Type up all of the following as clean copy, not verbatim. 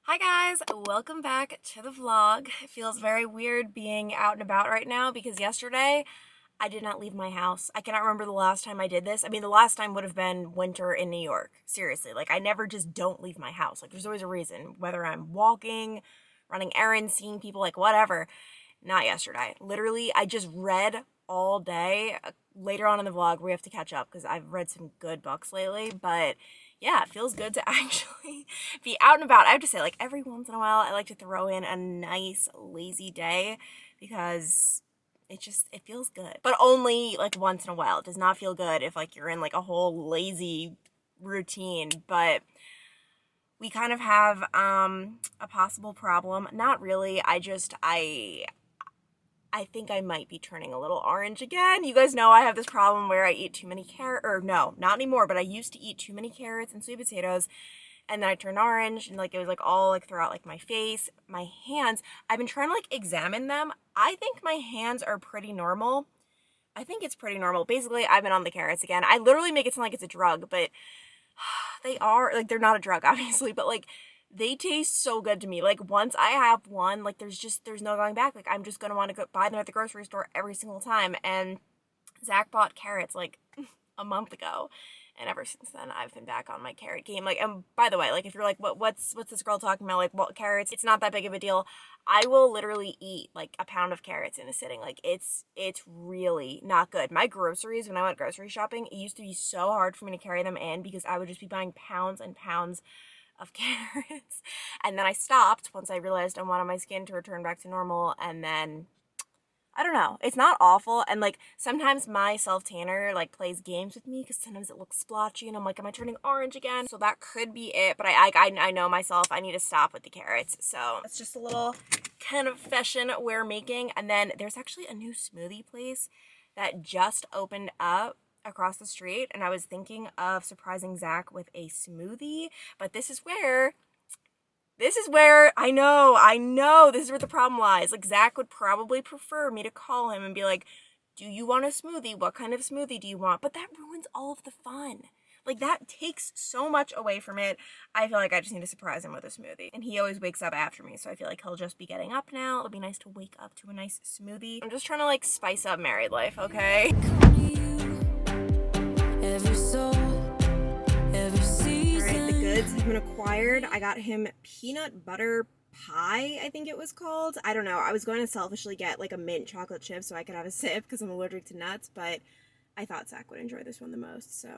Hi guys, welcome back to the vlog. It feels very weird being out and about right now because yesterday I did not leave my house. I cannot remember the last time I did this. I mean, the last time would have been winter in New York. Seriously, like I never just don't leave my house. Like there's always a reason, whether I'm walking, running errands, seeing people, like whatever. Not yesterday. Literally, I just read all day. Later on in the vlog, we have to catch up because I've read some good books lately, but yeah, it feels good to actually be out and about. I have to say, like, every once in a while, I like to throw in a nice, lazy day because it feels good. But only, like, once in a while. It does not feel good if, like, you're in, like, a whole lazy routine. But we kind of have a possible problem. Not really. I think I might be turning a little orange again. You guys know I have this problem where I eat too many carrots, or no, not anymore, but I used to eat too many carrots and sweet potatoes, and then I turned orange, and like it was like all like throughout like my face, my hands. I've been trying to like examine them. I think my hands are pretty normal. I think it's pretty normal. Basically, I've been on the carrots again. I literally make it sound like it's a drug, but they are, like, they're not a drug, obviously, but like they taste so good to me. Like once I have one, like there's no going back. Like I'm just gonna want to go buy them at the grocery store every single time. And Zach bought carrots like a month ago, and ever since then I've been back on my carrot game. Like, and by the way, like if you're like, what's this girl talking about? Like, what carrots? It's not that big of a deal. I will literally eat like a pound of carrots in a sitting. Like it's really not good. My groceries, when I went grocery shopping, it used to be so hard for me to carry them in because I would just be buying pounds and pounds of carrots. And then I stopped once I realized I wanted my skin to return back to normal. And then I don't know, it's not awful. And like sometimes my self tanner like plays games with me because sometimes it looks splotchy and I'm like, am I turning orange again? So that could be it. But I know myself, I need to stop with the carrots. So it's just a little confession we're making. And then there's actually a new smoothie place that just opened up across the street, and I was thinking of surprising Zach with a smoothie, but this is where I know this is where the problem lies. Like Zach would probably prefer me to call him and be like, do you want a smoothie? What kind of smoothie do you want? But that ruins all of the fun. Like that takes so much away from it. I feel like I just need to surprise him with a smoothie. And he always wakes up after me, so I feel like he'll just be getting up now. It'll be nice to wake up to a nice smoothie. I'm just trying to like spice up married life, okay? Have been acquired. I got him peanut butter pie, I think it was called. I don't know. I was going to selfishly get like a mint chocolate chip so I could have a sip because I'm allergic to nuts, but I thought Zach would enjoy this one the most, so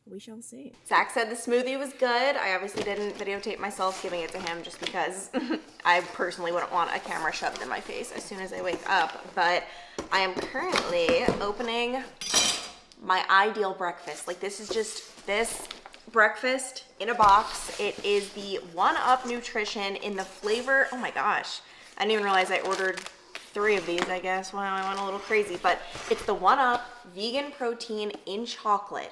we shall see. Zach said the smoothie was good. I obviously didn't videotape myself giving it to him just because I personally wouldn't want a camera shoved in my face as soon as I wake up, but I am currently opening my ideal breakfast. Like this is just this breakfast in a box. It is the 1UP Nutrition in the flavor, oh my gosh, I didn't even realize I ordered 3 of these, I guess. Wow, I went a little crazy, but it's the 1UP vegan protein in chocolate.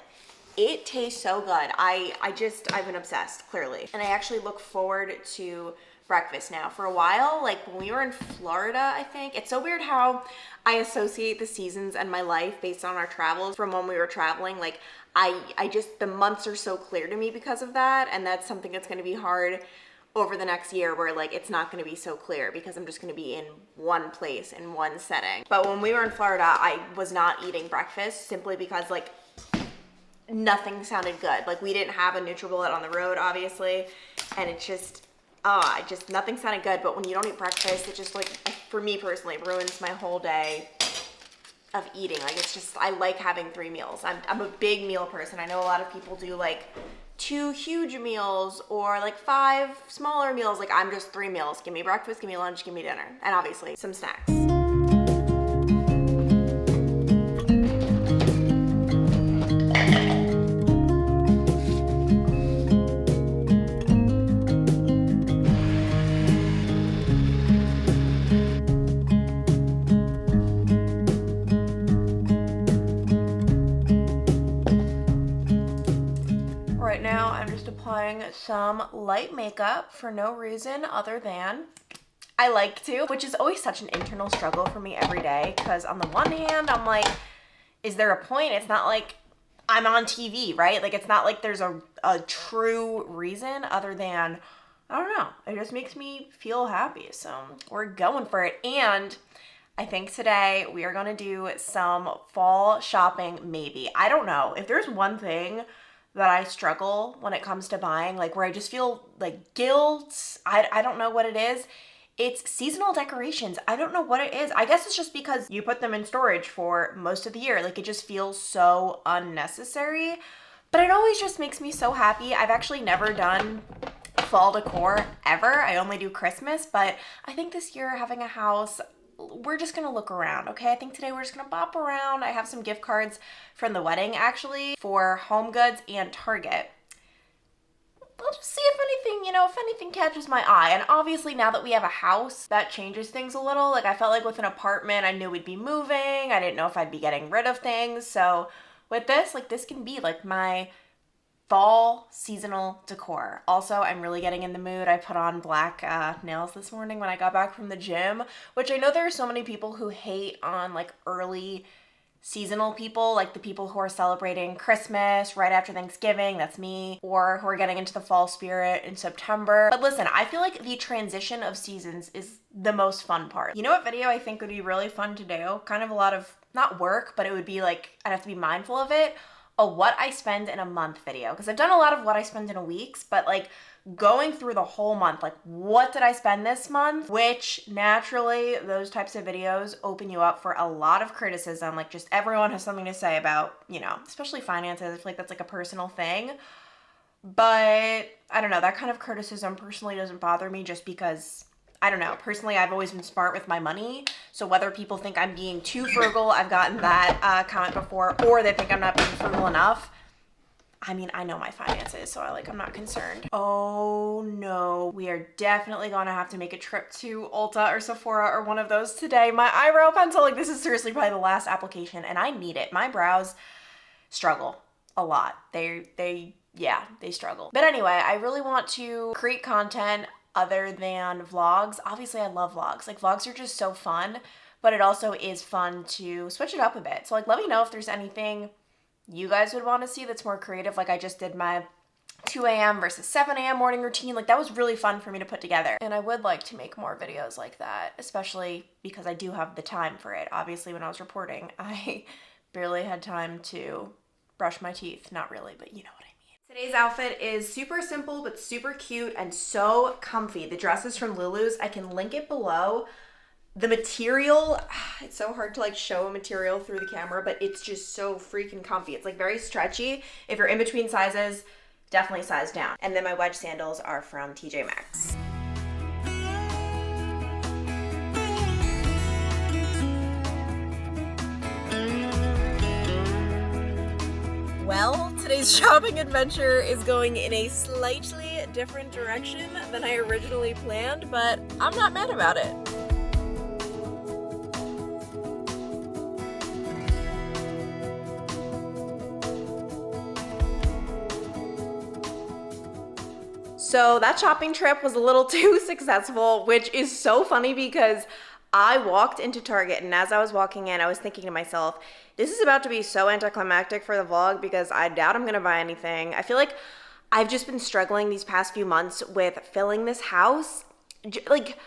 It tastes so good. I've been obsessed, clearly. And I actually look forward to breakfast now. For a while, like when we were in Florida, I think, it's so weird how I associate the seasons and my life based on our travels from when we were traveling. Like I just, the months are so clear to me because of that, and that's something that's going to be hard over the next year where like it's not going to be so clear because I'm just going to be in one place in one setting. But when we were in Florida, I was not eating breakfast simply because like nothing sounded good. Like we didn't have a NutriBullet on the road, obviously, and it just nothing sounded good. But when you don't eat breakfast, it just like, for me personally, ruins my whole day of eating. Like it's just, I like having 3 meals. I'm a big meal person. I know a lot of people do like 2 huge meals or like 5 smaller meals. Like I'm just 3 meals. Give me breakfast, give me lunch, give me dinner, and obviously some snacks. Right now, I'm just applying some light makeup for no reason other than I like to, which is always such an internal struggle for me every day, because on the one hand, I'm like, is there a point? It's not like I'm on TV, right? Like, it's not like there's a true reason other than I don't know. It just makes me feel happy. So we're going for it. And I think today we are going to do some fall shopping, maybe. I don't know. If there's one thing that I struggle when it comes to buying, like where I just feel like guilt, I don't know what it is. It's seasonal decorations. I don't know what it is. I guess it's just because you put them in storage for most of the year. Like it just feels so unnecessary. But it always just makes me so happy. I've actually never done fall decor ever. I only do Christmas, but I think this year having a house, we're just gonna look around, okay? I think today we're just gonna bop around. I have some gift cards from the wedding actually for Home Goods and Target. I'll just see if anything, if anything catches my eye. And obviously now that we have a house, that changes things a little. Like I felt like with an apartment, I knew we'd be moving. I didn't know if I'd be getting rid of things. So with this, like this can be like my fall seasonal decor. Also, I'm really getting in the mood. I put on black nails this morning when I got back from the gym, which I know there are so many people who hate on like early seasonal people, like the people who are celebrating Christmas right after Thanksgiving, that's me, or who are getting into the fall spirit in September. But listen, I feel like the transition of seasons is the most fun part. You know what video I think would be really fun to do? Kind of a lot of, not work, but it would be like, I'd have to be mindful of it. A what I spend in a month video, because I've done a lot of what I spend in a week's, but like going through the whole month, like what did I spend this month? Which naturally those types of videos open you up for a lot of criticism. Like just everyone has something to say about, especially finances. I feel like that's like a personal thing. But I don't know, that kind of criticism personally doesn't bother me just because I don't know. Personally, I've always been smart with my money. So whether people think I'm being too frugal, I've gotten that comment before, or they think I'm not being frugal enough. I mean, I know my finances, so I'm not concerned. Oh no, we are definitely gonna have to make a trip to Ulta or Sephora or one of those today. My eyebrow pencil, like this is seriously probably the last application and I need it. My brows struggle a lot. They struggle. But anyway, I really want to create content other than vlogs. Obviously, I love vlogs. Like vlogs are just so fun, but it also is fun to switch it up a bit. So like, let me know if there's anything you guys would want to see that's more creative. Like I just did my 2 a.m. versus 7 a.m. morning routine. Like that was really fun for me to put together. And I would like to make more videos like that, especially because I do have the time for it. Obviously, when I was reporting, I barely had time to brush my teeth. Not really, but you know what I mean. Today's outfit is super simple, but super cute and so comfy. The dress is from Lulu's. I can link it below. The material, it's so hard to like show a material through the camera, but it's just so freaking comfy. It's like very stretchy. If you're in between sizes, definitely size down. And then my wedge sandals are from TJ Maxx. Well, today's shopping adventure is going in a slightly different direction than I originally planned, but I'm not mad about it. So that shopping trip was a little too successful, which is so funny because I walked into Target and as I was walking in, I was thinking to myself, this is about to be so anticlimactic for the vlog because I doubt I'm going to buy anything. I feel like I've just been struggling these past few months with filling this house. Like,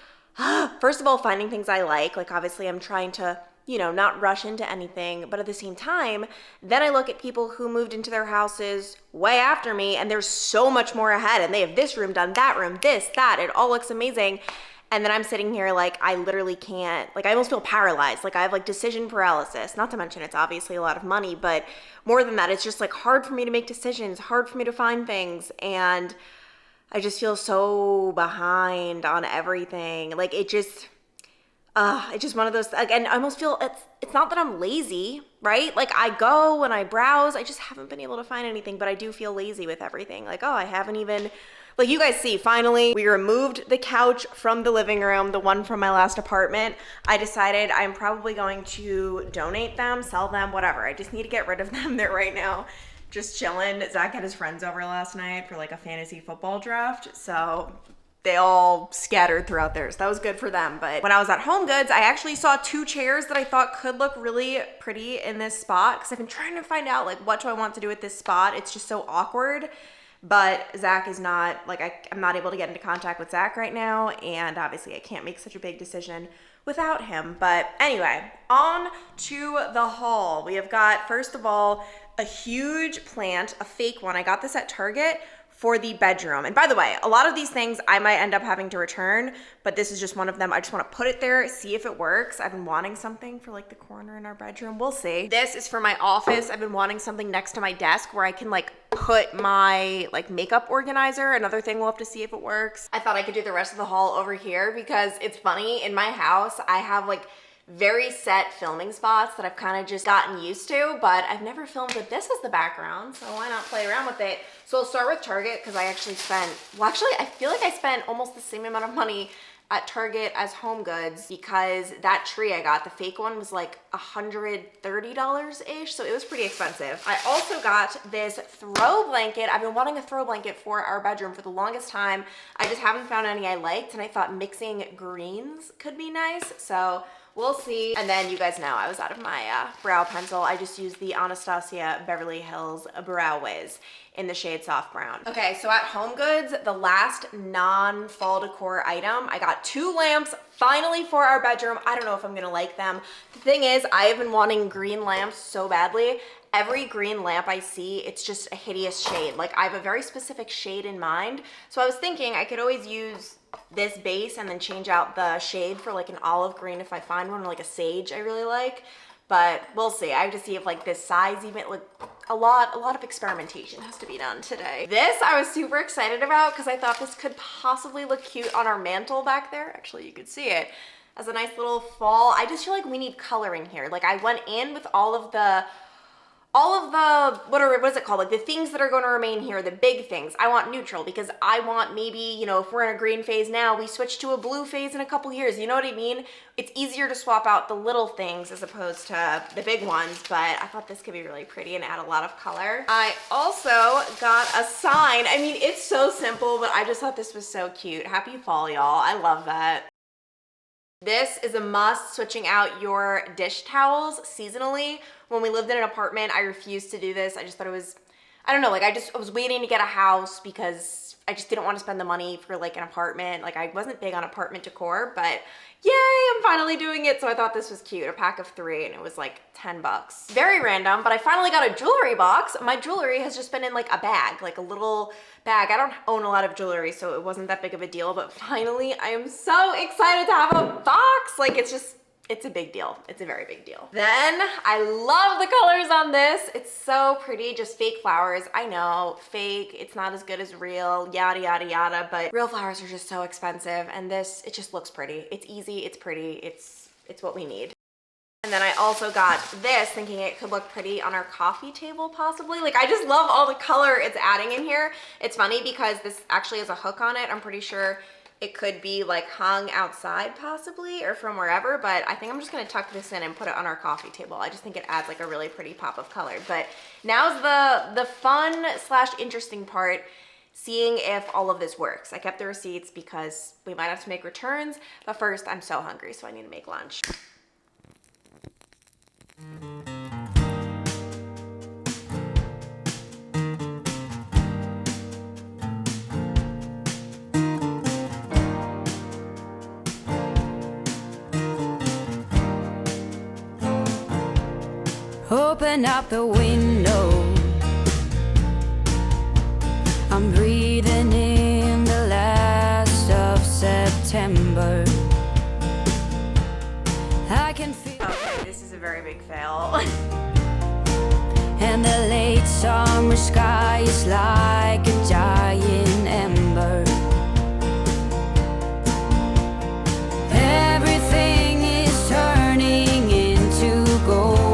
first of all, finding things I like obviously I'm trying to, not rush into anything, but at the same time, then I look at people who moved into their houses way after me and there's so much more ahead and they have this room done, that room, this, that, it all looks amazing. And then I'm sitting here I literally can't, I almost feel paralyzed. I have decision paralysis, not to mention it's obviously a lot of money, but more than that, it's just hard for me to make decisions, hard for me to find things. And I just feel so behind on everything. It's just one of those, and I almost feel it's not that I'm lazy, right? I go and I browse, I just haven't been able to find anything, but I do feel lazy with everything. I haven't even, you guys see, finally, we removed the couch from the living room, the one from my last apartment. I decided I'm probably going to donate them, sell them, whatever. I just need to get rid of them. They're right now just chilling. Zach had his friends over last night for a fantasy football draft, so they all scattered throughout there. So that was good for them. But when I was at Home Goods, I actually saw 2 chairs that I thought could look really pretty in this spot because I've been trying to find out what do I want to do with this spot. It's just so awkward. but Zach is not, like, I'm not able to get into contact with Zach right now, and obviously I can't make such a big decision without him. But anyway, on to the haul. We have got, first of all, a huge plant, a fake one. I got this at Target for the bedroom. And by the way, a lot of these things I might end up having to return, but this is just one of them. I just want to put it there, see if it works. I've been wanting something for like the corner in our bedroom. We'll see. This is for my office. I've been wanting something next to my desk where I can like put my like makeup organizer. Another thing, we'll have to see if it works. I thought I could do the rest of the haul over here because it's funny. In my house, I have like very set filming spots that I've kind of just gotten used to, but I've never filmed with this as the background, so why not play around with it? So I'll start with Target because I actually spent, well actually I feel like I spent almost the same amount of money at Target as Home Goods because that tree I got, the fake one, was like $130-ish, so it was pretty expensive. I also got this throw blanket. I've been wanting a throw blanket for our bedroom for the longest time. I just haven't found any I liked, and I thought mixing greens could be nice, so we'll see. And then you guys know I was out of my brow pencil. I just used the Anastasia Beverly Hills Brow Wiz in the shade soft brown. Okay, so at Home Goods, the last non-fall decor item, I got 2 lamps finally for our bedroom. I don't know if I'm gonna like them. The thing is, I have been wanting green lamps so badly. Every green lamp I see, it's just a hideous shade. Like, I have a very specific shade in mind. So I was thinking I could always use this base and then change out the shade for like an olive green if I find one, or like a sage I really like. But we'll see. I have to see if like this size even, like a lot of experimentation has to be done today. This I was super excited about because I thought this could possibly look cute on our mantle back there. Actually, you could see it as a nice little fall. I just feel like we need coloring here. Like, I went in with all of the, what is it called? Like the things that are going to remain here, the big things. I want neutral because I want, maybe, you know, if we're in a green phase now, we switch to a blue phase in a couple years. You know what I mean? It's easier to swap out the little things as opposed to the big ones, but I thought this could be really pretty and add a lot of color. I also got a sign. I mean, it's so simple, but I just thought this was so cute. Happy fall, y'all. I love that. This is a must, switching out your dish towels seasonally. When we lived in an apartment, I refused to do this. I just thought it was, I don't know, like I was waiting to get a house because I just didn't want to spend the money for like an apartment. Like, I wasn't big on apartment decor, but yay, I'm finally doing it. So I thought this was cute, a pack of 3, and it was like 10 bucks. Very random, but I finally got a jewelry box. My jewelry has just been in like a bag, like a little bag. I don't own a lot of jewelry, so it wasn't that big of a deal, but finally I am so excited to have a box. Like, it's a big deal. It's a very big deal. Then I love the colors on this. It's so pretty, just fake flowers. I know, fake, it's not as good as real, yada, yada, yada, but real flowers are just so expensive, and this, it just looks pretty. It's easy, it's pretty, it's what we need. And then I also got this, thinking it could look pretty on our coffee table possibly. Like, I just love all the color it's adding in here. It's funny because this actually has a hook on it. I'm pretty sure it could be like hung outside possibly, or from wherever, but I think I'm just gonna tuck this in and put it on our coffee table. I just think it adds like a really pretty pop of color. But now's the fun / interesting part, seeing if all of this works. I kept the receipts because we might have to make returns, but first I'm so hungry, so I need to make lunch. Open up the window, I'm breathing in the last of September. I can feel. Okay, this is a very big fail. And the late summer sky is like a giant ember. Everything is turning into gold.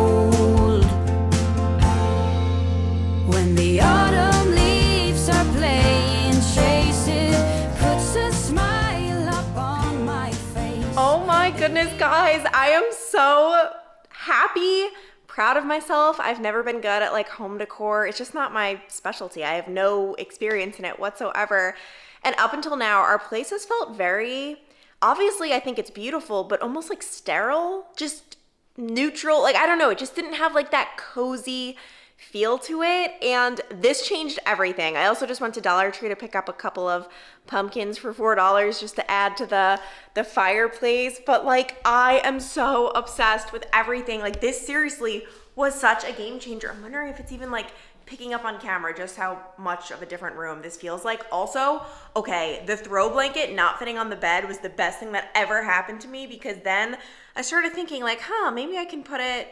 When the autumn leaves are playing chase, it puts a smile up on my face. Oh my goodness, guys, I am so happy, proud of myself. I've never been good at like home decor. It's just not my specialty. I have no experience in it whatsoever. And up until now, our place has felt very, obviously I think it's beautiful, but almost like sterile, just neutral. Like, I don't know, it just didn't have like that cozy feel to it, and this changed everything. I also just went to Dollar Tree to pick up a couple of pumpkins for $4 just to add to the fireplace. But like, I am so obsessed with everything. Like, this seriously was such a game changer. I'm wondering if it's even like picking up on camera just how much of a different room this feels like. Also, okay, the throw blanket not fitting on the bed was the best thing that ever happened to me, because then I started thinking like, maybe I can put it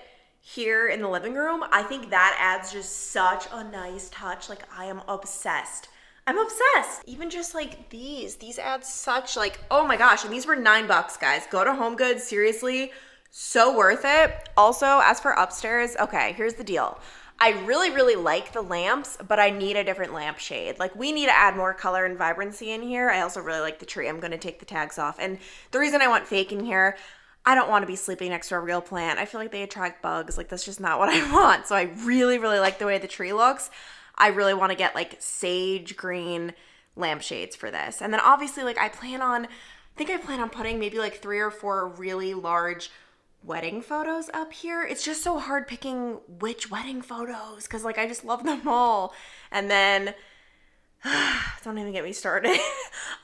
here in the living room. I think that adds just such a nice touch. Like, I am obsessed. I'm obsessed. Even just like these add such like, oh my gosh. And these were $9, guys. Go to HomeGoods, seriously, so worth it. Also, as for upstairs, okay, here's the deal. I really, really like the lamps, but I need a different lamp shade. Like, we need to add more color and vibrancy in here. I also really like the tree. I'm gonna take the tags off. And the reason I want fake in here, I don't want to be sleeping next to a real plant. I feel like they attract bugs. Like, that's just not what I want. So I really, really like the way the tree looks. I really want to get like sage green lampshades for this. And then obviously, like, I plan on putting maybe like 3 or 4 really large wedding photos up here. It's just so hard picking which wedding photos, because like, I just love them all. And then don't even get me started.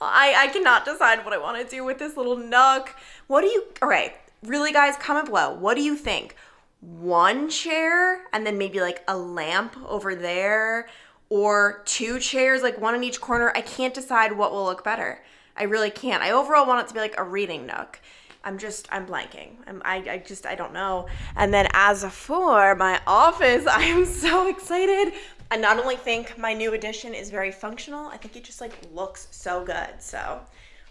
I cannot decide what I want to do with this little nook. All right, really guys, comment below. What do you think? One chair and then maybe like a lamp over there, or 2 chairs, like one in each corner? I can't decide what will look better. I really can't. I overall want it to be like a reading nook. I'm blanking. I don't know. And then as for my office, I am so excited. I not only think my new addition is very functional, I think it just like looks so good. So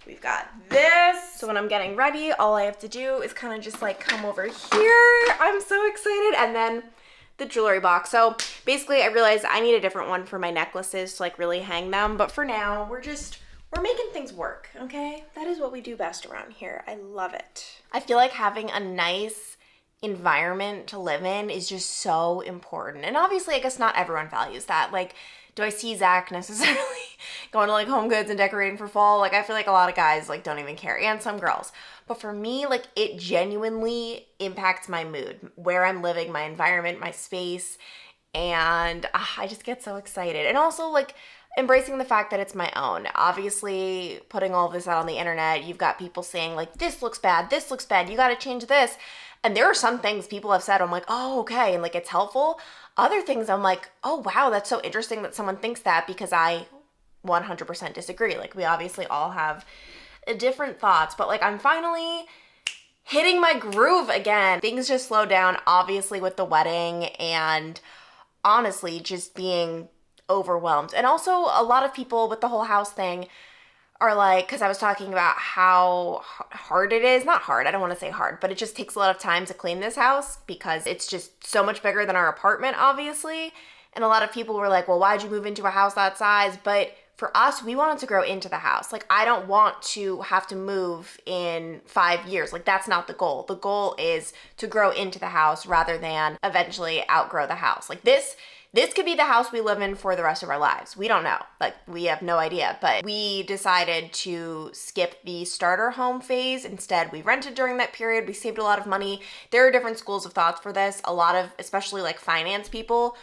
we've got this. So when I'm getting ready, all I have to do is kind of just like come over here. I'm so excited. And then the jewelry box. So basically I realized I need a different one for my necklaces to like really hang them. But for now, we're making things work, okay? That is what we do best around here. I love it. I feel like having a nice environment to live in is just so important. And obviously, I guess not everyone values that. Like, do I see Zach necessarily going to like HomeGoods and decorating for fall? Like, I feel like a lot of guys like don't even care, and some girls. But for me, like, it genuinely impacts my mood, where I'm living, my environment, my space, and I just get so excited. And also, like, embracing the fact that it's my own. Obviously, putting all of this out on the internet, you've got people saying like, this looks bad, you gotta change this. And there are some things people have said, I'm like, oh, okay, and like, it's helpful. Other things I'm like, oh wow, that's so interesting that someone thinks that, because I 100% disagree. Like, we obviously all have different thoughts, but like, I'm finally hitting my groove again. Things just slowed down, obviously, with the wedding, and honestly, just being overwhelmed. And also, a lot of people with the whole house thing are like, because I was talking about how hard it is. Not hard, I don't want to say hard, but it just takes a lot of time to clean this house because it's just so much bigger than our apartment, obviously. And a lot of people were like, well, why'd you move into a house that size? But for us, we wanted to grow into the house. Like, I don't want to have to move in 5 years. Like, that's not the goal. The goal is to grow into the house rather than eventually outgrow the house. Like, this could be the house we live in for the rest of our lives. We don't know. Like, we have no idea. But we decided to skip the starter home phase. Instead, we rented during that period. We saved a lot of money. There are different schools of thoughts for this. A lot of, especially like finance people,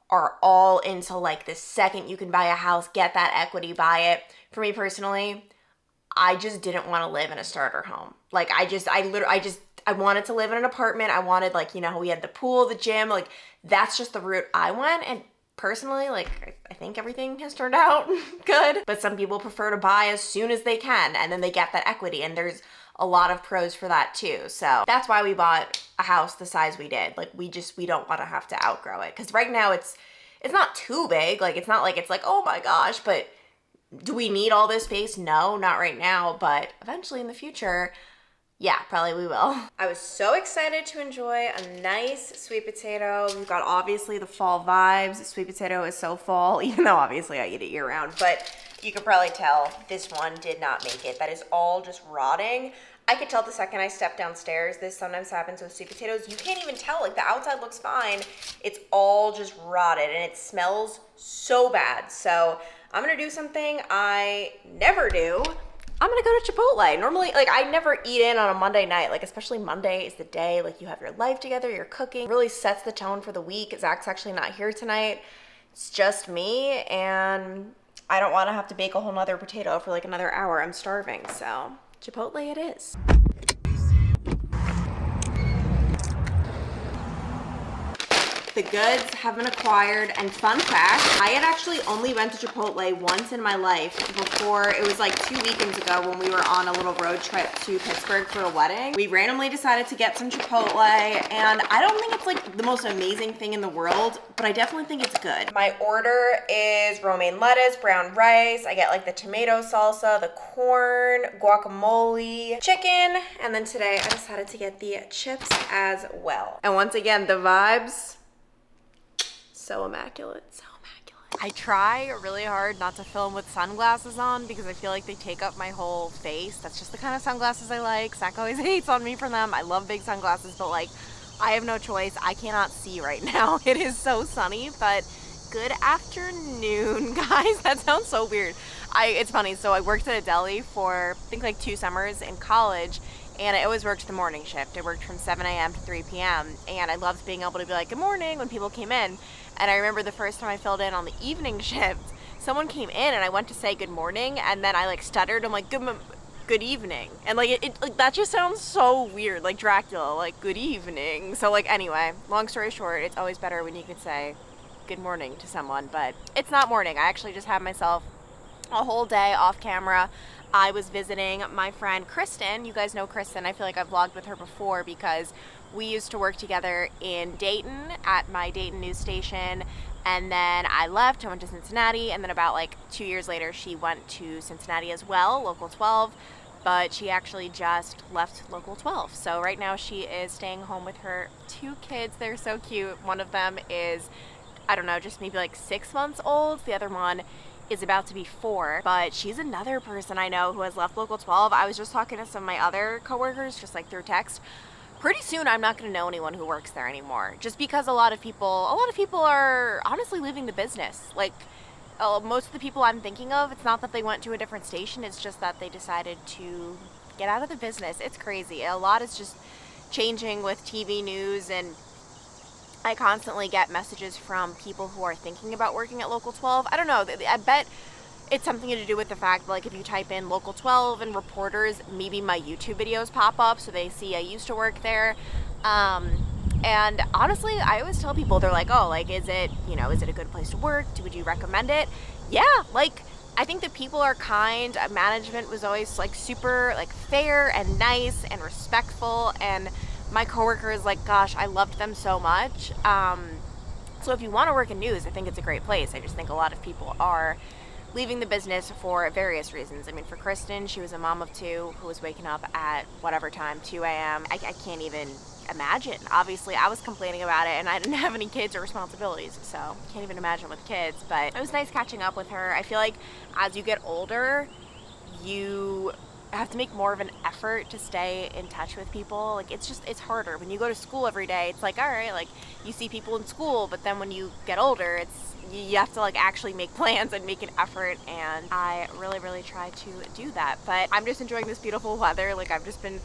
are all into like the second you can buy a house, get that equity, buy it. For me personally, I just didn't want to live in a starter home. Like, I wanted to live in an apartment. I wanted, like, you know, we had the pool, the gym, like, that's just the route I went. And personally, like, I think everything has turned out good. But some people prefer to buy as soon as they can, and then they get that equity. And there's a lot of pros for that too. So that's why we bought a house the size we did. Like, we don't want to have to outgrow it. Because right now it's not too big. Like, it's not like it's like, oh my gosh, but do we need all this space? No, not right now. But eventually in the future, yeah, probably we will. I was so excited to enjoy a nice sweet potato. We've got obviously the fall vibes. Sweet potato is so fall, even though obviously I eat it year round, but you can probably tell this one did not make it. That is all just rotting. I could tell the second I stepped downstairs. This sometimes happens with sweet potatoes. You can't even tell, like, the outside looks fine. It's all just rotted and it smells so bad. So I'm gonna do something I never do. I'm gonna go to Chipotle. Normally, like, I never eat in on a Monday night, like, especially Monday is the day, like, you have your life together, you're cooking. It really sets the tone for the week. Zach's actually not here tonight. It's just me, and I don't want to have to bake a whole nother potato for like another hour. I'm starving, so Chipotle it is. The goods have been acquired, and fun fact, I had actually only went to Chipotle once in my life before. It was like 2 weekends ago when we were on a little road trip to Pittsburgh for a wedding. We randomly decided to get some Chipotle, and I don't think it's like the most amazing thing in the world, but I definitely think it's good. My order is romaine lettuce, brown rice. I get like the tomato salsa, the corn, guacamole, chicken, and then today I decided to get the chips as well. And once again, the vibes, so immaculate, so immaculate. I try really hard not to film with sunglasses on because I feel like they take up my whole face. That's just the kind of sunglasses I like. Zach always hates on me for them. I love big sunglasses, but like, I have no choice. I cannot see right now. It is so sunny, but good afternoon, guys. That sounds so weird. It's funny, so I worked at a deli for, I think like 2 summers in college, and I always worked the morning shift. I worked from 7 a.m. to 3 p.m. and I loved being able to be like, good morning, when people came in. And I remember the first time I filled in on the evening shift, someone came in and I went to say good morning, and then I like stuttered. I'm like, good evening. And like, it like, that just sounds so weird, like Dracula, like good evening. So like, anyway, long story short, it's always better when you can say good morning to someone, but it's not morning. I actually just had myself a whole day off camera. I was visiting my friend Kristen. You guys know Kristen. I feel like I've vlogged with her before because we used to work together in Dayton at my Dayton news station, and then I left. I went to Cincinnati, and then about like 2 years later she went to Cincinnati as well, local 12, but she actually just left local 12. So right now she is staying home with her 2 kids. They're so cute. One of them is, I don't know, just maybe like 6 months old. The other one is about to be 4, but she's another person I know who has left local 12. I was just talking to some of my other coworkers, just like through text. Pretty soon I'm not going to know anyone who works there anymore, just because a lot of people are honestly leaving the business. Like, most of the people I'm thinking of, it's not that they went to a different station, it's just that they decided to get out of the business. It's crazy. A lot is just changing with TV news, and I constantly get messages from people who are thinking about working at local 12. I don't know, I bet it's something to do with the fact, like, if you type in local 12 and reporters, maybe my YouTube videos pop up so they see I used to work there. And honestly, I always tell people, they're like, oh, like, is it a good place to work? Would you recommend it? Yeah, like, I think that people are kind. Management was always like super like fair and nice and respectful, and my coworkers, like, gosh, I loved them so much. So if you want to work in news, I think it's a great place. I just think a lot of people are leaving the business for various reasons. I mean, for Kristen, she was a mom of 2 who was waking up at whatever time, 2 a.m. I can't even imagine. Obviously, I was complaining about it, and I didn't have any kids or responsibilities, so can't even imagine with kids. But it was nice catching up with her. I feel like as you get older, you have to make more of an effort to stay in touch with people. Like, it's harder. When you go to school every day, it's like, all right, like, you see people in school, but then when you get older, you have to like actually make plans and make an effort, and I really, really try to do that. But I'm just enjoying this beautiful weather. Like, I've just been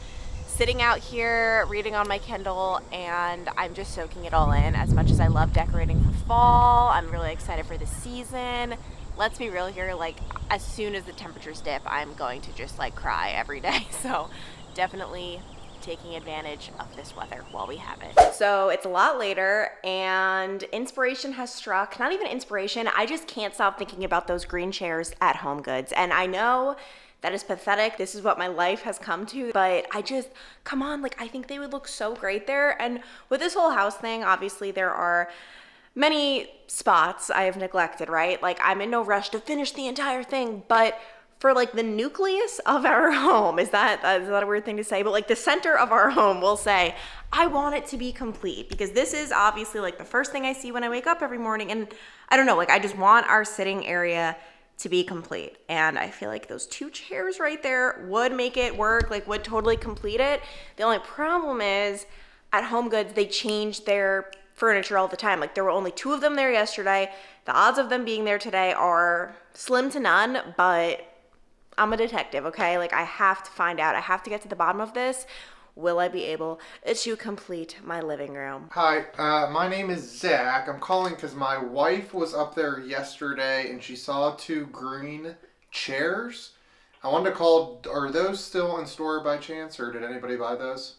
sitting out here reading on my Kindle, and I'm just soaking it all in. As much as I love decorating for fall, I'm really excited for the season. Let's be real here, like, as soon as the temperatures dip, I'm going to just like cry every day. So definitely taking advantage of this weather while we have it. So it's a lot later, and inspiration has struck. Not even inspiration, I just can't stop thinking about those green chairs at HomeGoods. And I know that is pathetic. This is what my life has come to, but come on, like, I think they would look so great there. And with this whole house thing, obviously there are many spots I have neglected, right? Like, I'm in no rush to finish the entire thing, but for like the nucleus of our home, is that a weird thing to say? But like the center of our home, we'll say, I want it to be complete, because this is obviously like the first thing I see when I wake up every morning. And I don't know, like, I just want our sitting area to be complete. And I feel like those 2 chairs right there would make it work, like would totally complete it. The only problem is at HomeGoods, they change their furniture all the time. Like, there were only 2 of them there yesterday. The odds of them being there today are slim to none, but I'm a detective, okay? Like, I have to find out. I have to get to the bottom of this. Will I be able to complete my living room? Hi, my name is Zach. I'm calling because my wife was up there yesterday and she saw 2 green chairs. I wanted to call, are those still in store by chance, or did anybody buy those?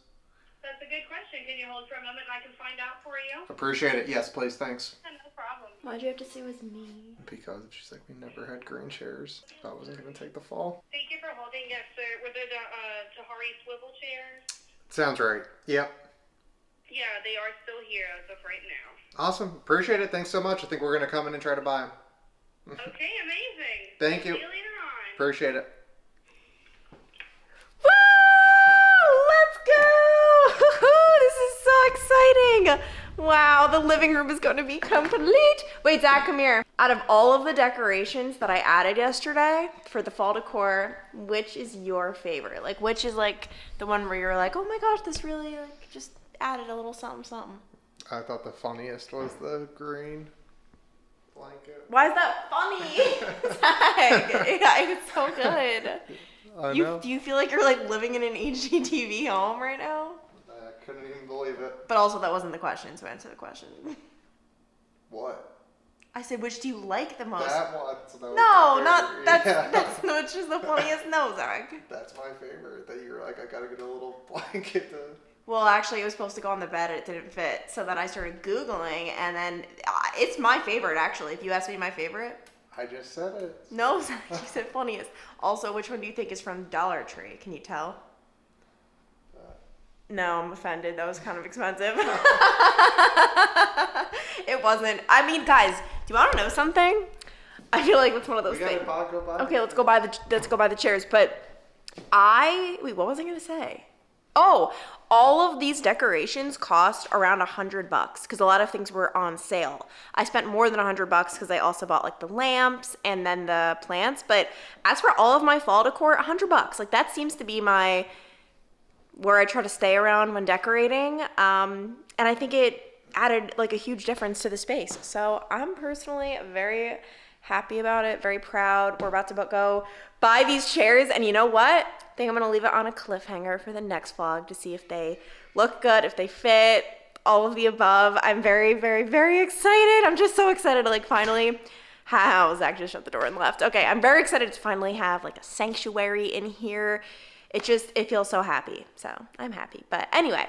That's a good question. Can you hold for a moment and I can find out for you? Appreciate it. Yes, please. Thanks. Yeah, no problem. Why'd you have to say it was me? Because she's like, we never had green chairs. I wasn't going to take the fall. Thank you for holding. Yes, sir. Were they the Tahari swivel chairs? Sounds right. Yep. Yeah, they are still here as of right now. Awesome. Appreciate it. Thanks so much. I think we're going to come in and try to buy them. Okay, amazing. Thank you. See you later on. Appreciate it. Woo! Let's go! This is so exciting! Wow, the living room is going to be complete. Wait, Zach, come here. Out of all of the decorations that I added yesterday for the fall decor, which is your favorite? Like, which is like the one where you're like, oh my gosh, this really like just added a little something, something. I thought the funniest was the green blanket. Why is that funny? Zach, yeah, it's so good. I know. Do you feel like you're like living in an HGTV home right now? I couldn't even believe it. But also that wasn't the question, so answer the question. What? I said, which do you like the most? That one. No, not that's Yeah. that's no, it's just the funniest no, Zach. That's my favorite. That you're like, I gotta get a little blanket to. Well, actually, it was supposed to go on the bed and it didn't fit, so then I started Googling, and then it's my favorite, actually. If you ask me my favorite. I just said it. No, Zach, you said funniest. Also, which one do you think is from Dollar Tree? Can you tell? No, I'm offended. That was kind of expensive. It wasn't. I mean, guys, do you want to know something? I feel like it's one of those things. Go buy Okay, let's go buy the chairs. But wait, what was I gonna say? Oh, all of these decorations cost around $100 because a lot of things were on sale. I spent more than $100 because I also bought like the lamps and then the plants. But as for all of my fall decor, $100. Like that seems to be where I try to stay around when decorating. And I think it added like a huge difference to the space. So I'm personally very happy about it, very proud. We're about to go buy these chairs, and you know what? I think I'm gonna leave it on a cliffhanger for the next vlog to see if they look good, if they fit, all of the above. I'm very, very, very excited. I'm just so excited to like finally Zach just shut the door and left. Okay, I'm very excited to finally have like a sanctuary in here. It feels so happy. So I'm happy. But anyway,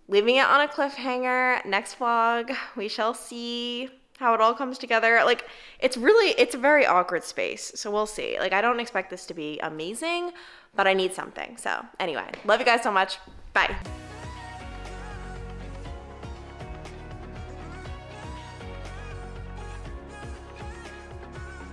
leaving it on a cliffhanger. Next vlog, we shall see how it all comes together. Like, it's a very awkward space. So we'll see. Like, I don't expect this to be amazing, but I need something. So anyway, love you guys so much. Bye.